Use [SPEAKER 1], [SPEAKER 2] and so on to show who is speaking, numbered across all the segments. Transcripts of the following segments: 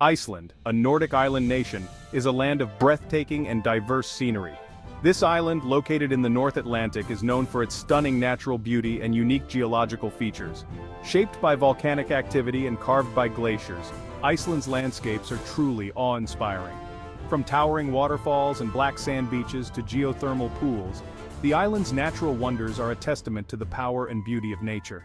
[SPEAKER 1] Iceland, a Nordic island nation, is a land of breathtaking and diverse scenery. This island, located in the North Atlantic, is known for its stunning natural beauty and unique geological features. Shaped by volcanic activity and carved by glaciers, Iceland's landscapes are truly awe-inspiring. From towering waterfalls and black sand beaches to geothermal pools, the island's natural wonders are a testament to the power and beauty of nature.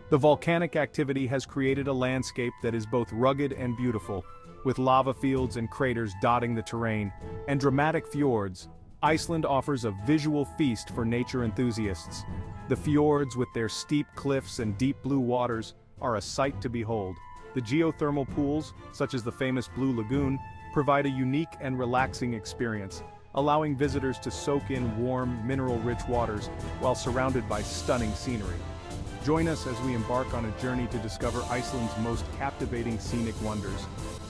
[SPEAKER 1] The volcanic activity has created a landscape that is both rugged and beautiful, with lava fields and craters dotting the terrain, and dramatic fjords. Iceland offers a visual feast for nature enthusiasts. The fjords, with their steep cliffs and deep blue waters, are a sight to behold. The geothermal pools, such as the famous Blue Lagoon, provide a unique and relaxing experience, allowing visitors to soak in warm, mineral-rich waters while surrounded by stunning scenery. Join us as we embark on a journey to discover Iceland's most captivating scenic wonders.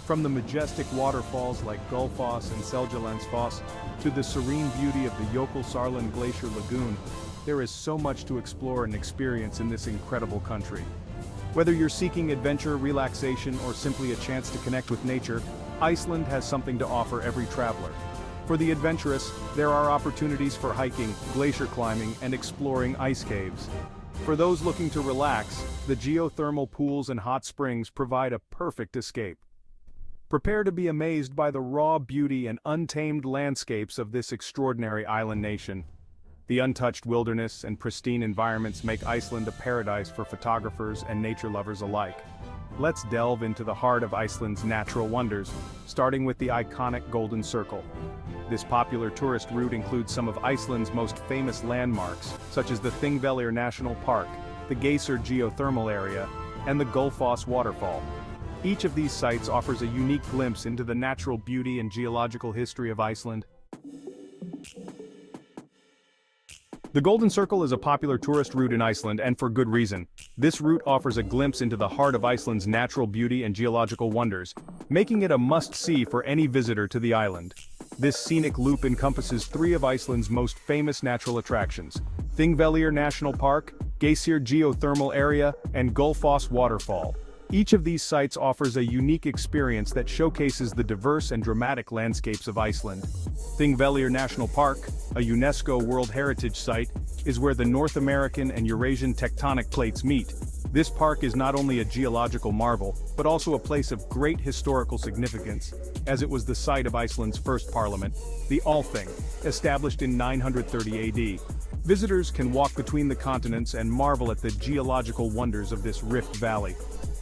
[SPEAKER 1] From the majestic waterfalls like Gullfoss and Seljalandsfoss to the serene beauty of the Jökulsárlón Glacier Lagoon, there is so much to explore and experience in this incredible country. Whether you're seeking adventure, relaxation, or simply a chance to connect with nature, Iceland has something to offer every traveler. For the adventurous, there are opportunities for hiking, glacier climbing, and exploring ice caves. For those looking to relax, the geothermal pools and hot springs provide a perfect escape. Prepare to be amazed by the raw beauty and untamed landscapes of this extraordinary island nation. The untouched wilderness and pristine environments make Iceland a paradise for photographers and nature lovers alike. Let's delve into the heart of Iceland's natural wonders, starting with the iconic Golden Circle. This popular tourist route includes some of Iceland's most famous landmarks, such as the Thingvellir National Park, the Geysir Geothermal Area, and the Gullfoss Waterfall. Each of these sites offers a unique glimpse into the natural beauty and geological history of Iceland. The Golden Circle is a popular tourist route in Iceland, and for good reason. This route offers a glimpse into the heart of Iceland's natural beauty and geological wonders, making it a must-see for any visitor to the island. This scenic loop encompasses three of Iceland's most famous natural attractions: Thingvellir National Park, Geysir Geothermal Area, and Gullfoss Waterfall. Each of these sites offers a unique experience that showcases the diverse and dramatic landscapes of Iceland. Thingvellir National Park, a UNESCO World Heritage Site, is where the North American and Eurasian tectonic plates meet. This park is not only a geological marvel, but also a place of great historical significance, as it was the site of Iceland's first parliament, the Althing, established in 930 AD. Visitors can walk between the continents and marvel at the geological wonders of this rift valley.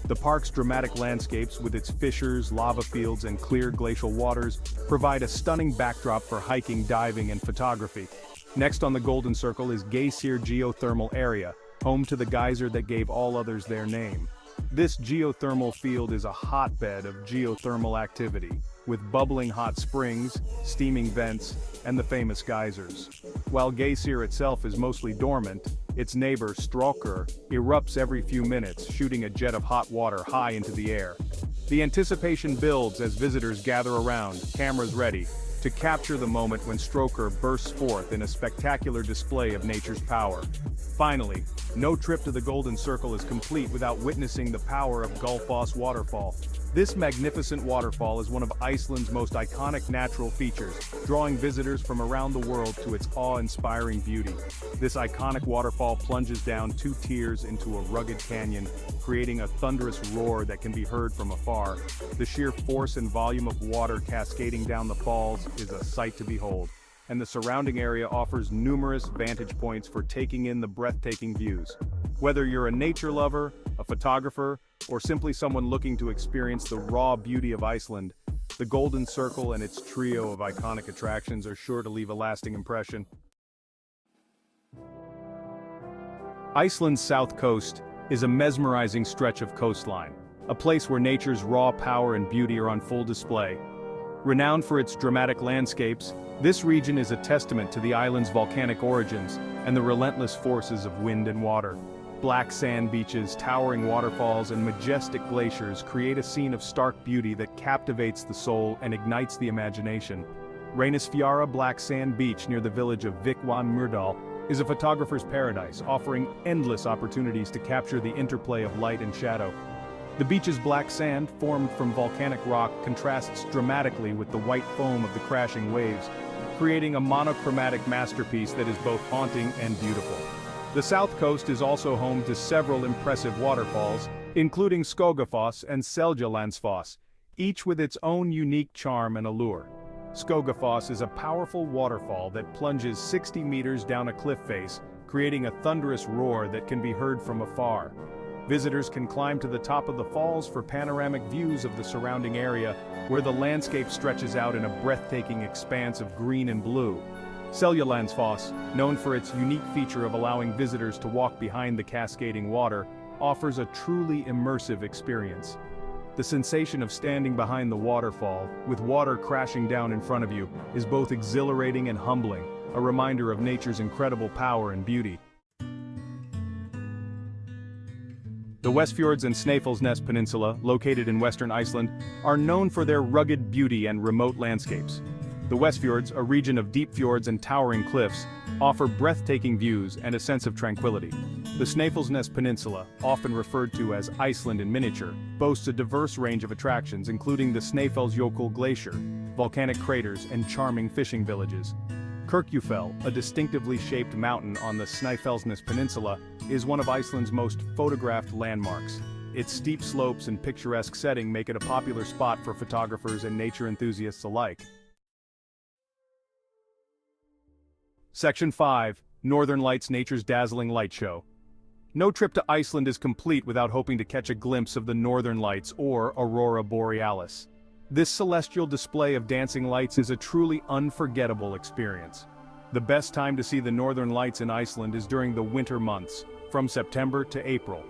[SPEAKER 1] The park's dramatic landscapes, with its fissures, lava fields, and clear glacial waters, provide a stunning backdrop for hiking, diving, and photography. Next on the Golden Circle is Geysir Geothermal Area, home to the geyser that gave all others their name. This geothermal field is a hotbed of geothermal activity, with bubbling hot springs, steaming vents, and the famous geysers. While Geysir itself is mostly dormant, its neighbor, Strókur, erupts every few minutes, shooting a jet of hot water high into the air. The anticipation builds as visitors gather around, cameras ready, to capture the moment when Strókur bursts forth in a spectacular display of nature's power. Finally, no trip to the Golden Circle is complete without witnessing the power of Gullfoss Waterfall. This magnificent waterfall is one of Iceland's most iconic natural features, drawing visitors from around the world to its awe-inspiring beauty. This iconic waterfall plunges down two tiers into a rugged canyon, creating a thunderous roar that can be heard from afar. The sheer force and volume of water cascading down the falls is a sight to behold, and the surrounding area offers numerous vantage points for taking in the breathtaking views. Whether you're a nature lover, a photographer, or simply someone looking to experience the raw beauty of Iceland, the Golden Circle and its trio of iconic attractions are sure to leave a lasting impression. Iceland's south coast is a mesmerizing stretch of coastline, a place where nature's raw power and beauty are on full display. Renowned for its dramatic landscapes, this region is a testament to the island's volcanic origins and the relentless forces of wind and water. Black sand beaches, towering waterfalls, and majestic glaciers create a scene of stark beauty that captivates the soul and ignites the imagination. Reynisfjara Black Sand Beach near the village of Vikwan Myrdal is a photographer's paradise, offering endless opportunities to capture the interplay of light and shadow. The beach's black sand, formed from volcanic rock, contrasts dramatically with the white foam of the crashing waves, creating a monochromatic masterpiece that is both haunting and beautiful. The south coast is also home to several impressive waterfalls, including Skogafoss and Seljalandsfoss, each with its own unique charm and allure. Skogafoss is a powerful waterfall that plunges 60 meters down a cliff face, creating a thunderous roar that can be heard from afar. Visitors can climb to the top of the falls for panoramic views of the surrounding area, where the landscape stretches out in a breathtaking expanse of green and blue. Seljalandsfoss, known for its unique feature of allowing visitors to walk behind the cascading water, offers a truly immersive experience. The sensation of standing behind the waterfall, with water crashing down in front of you, is both exhilarating and humbling, a reminder of nature's incredible power and beauty. The Westfjords and Snæfellsnes Peninsula, located in western Iceland, are known for their rugged beauty and remote landscapes. The Westfjords, a region of deep fjords and towering cliffs, offer breathtaking views and a sense of tranquility. The Snæfellsnes Peninsula, often referred to as Iceland in miniature, boasts a diverse range of attractions including the Snæfellsjökull Glacier, volcanic craters, and charming fishing villages. Kirkjufell, a distinctively shaped mountain on the Snæfellsnes Peninsula, is one of Iceland's most photographed landmarks. Its steep slopes and picturesque setting make it a popular spot for photographers and nature enthusiasts alike. Section 5. Northern Lights, Nature's Dazzling Light Show. No trip to Iceland is complete without hoping to catch a glimpse of the Northern Lights, or Aurora Borealis. This celestial display of dancing lights is a truly unforgettable experience. The best time to see the Northern Lights in Iceland is during the winter months, from September to April.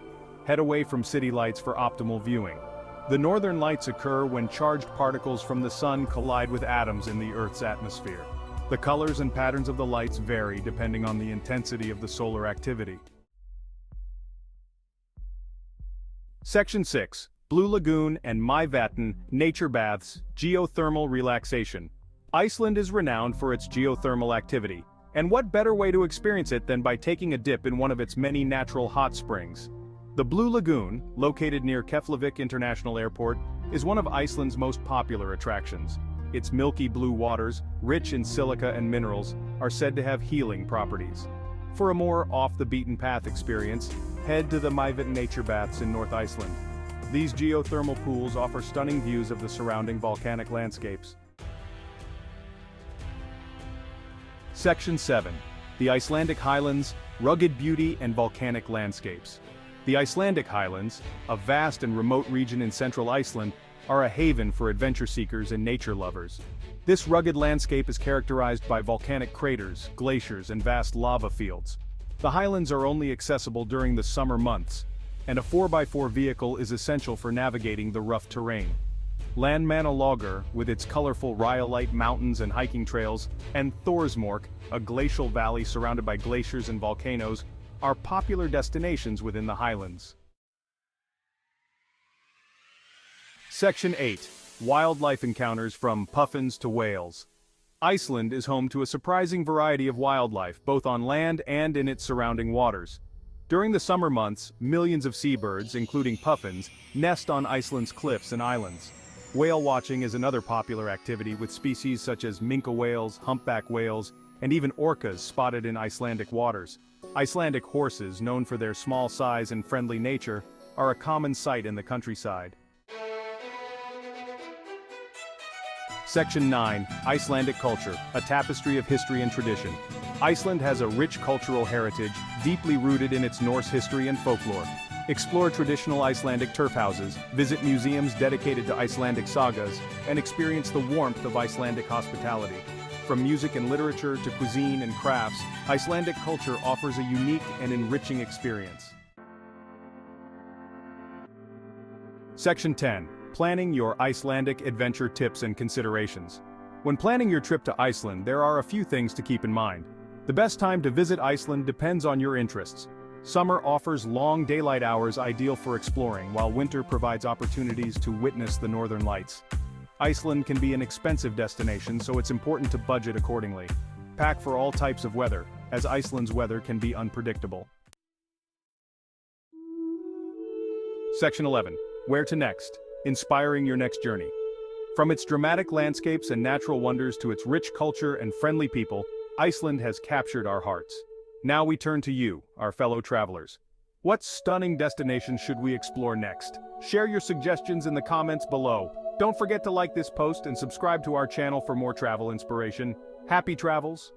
[SPEAKER 1] Head away from city lights for optimal viewing. The Northern Lights occur when charged particles from the sun collide with atoms in the Earth's atmosphere. The colors and patterns of the lights vary depending on the intensity of the solar activity. Section 6. Blue Lagoon and Mývatn Nature Baths, Geothermal Relaxation. Iceland is renowned for its geothermal activity, and what better way to experience it than by taking a dip in one of its many natural hot springs? The Blue Lagoon, located near Keflavik International Airport, is one of Iceland's most popular attractions. Its milky blue waters, rich in silica and minerals, are said to have healing properties. For a more off-the-beaten-path experience, head to the Mývatn Nature Baths in North Iceland. These geothermal pools offer stunning views of the surrounding volcanic landscapes. Section 7. The Icelandic Highlands, Rugged Beauty and Volcanic Landscapes. The Icelandic Highlands, a vast and remote region in central Iceland, are a haven for adventure seekers and nature lovers. This rugged landscape is characterized by volcanic craters, glaciers, and vast lava fields. The highlands are only accessible during the summer months, and a 4x4 vehicle is essential for navigating the rough terrain. Landmannalaugar, with its colorful rhyolite mountains and hiking trails, and Thorsmork, a glacial valley surrounded by glaciers and volcanoes, are popular destinations within the highlands. Section 8. Wildlife encounters from puffins to whales. Iceland is home to a surprising variety of wildlife, both on land and in its surrounding waters. During the summer months, millions of seabirds, including puffins, nest on Iceland's cliffs and islands. Whale watching is another popular activity, with species such as minke whales, humpback whales, and even orcas spotted in Icelandic waters. Icelandic horses, known for their small size and friendly nature, are a common sight in the countryside. Section 9. Icelandic Culture, a tapestry of history and tradition. Iceland has a rich cultural heritage, deeply rooted in its Norse history and folklore. Explore traditional Icelandic turf houses, visit museums dedicated to Icelandic sagas, and experience the warmth of Icelandic hospitality. From music and literature to cuisine and crafts, Icelandic culture offers a unique and enriching experience. Section 10. Planning your Icelandic adventure tips and considerations. When planning your trip to Iceland, there are a few things to keep in mind. The best time to visit Iceland depends on your interests. Summer offers long daylight hours ideal for exploring, while winter provides opportunities to witness the northern lights. Iceland can be an expensive destination, so it's important to budget accordingly. Pack for all types of weather, as Iceland's weather can be unpredictable. Section 11. Where to next? Inspiring your next journey. From its dramatic landscapes and natural wonders to its rich culture and friendly people, Iceland has captured our hearts. Now we turn to you, our fellow travelers. What stunning destinations should we explore next? Share your suggestions in the comments below. Don't forget to like this post and subscribe to our channel for more travel inspiration. Happy travels!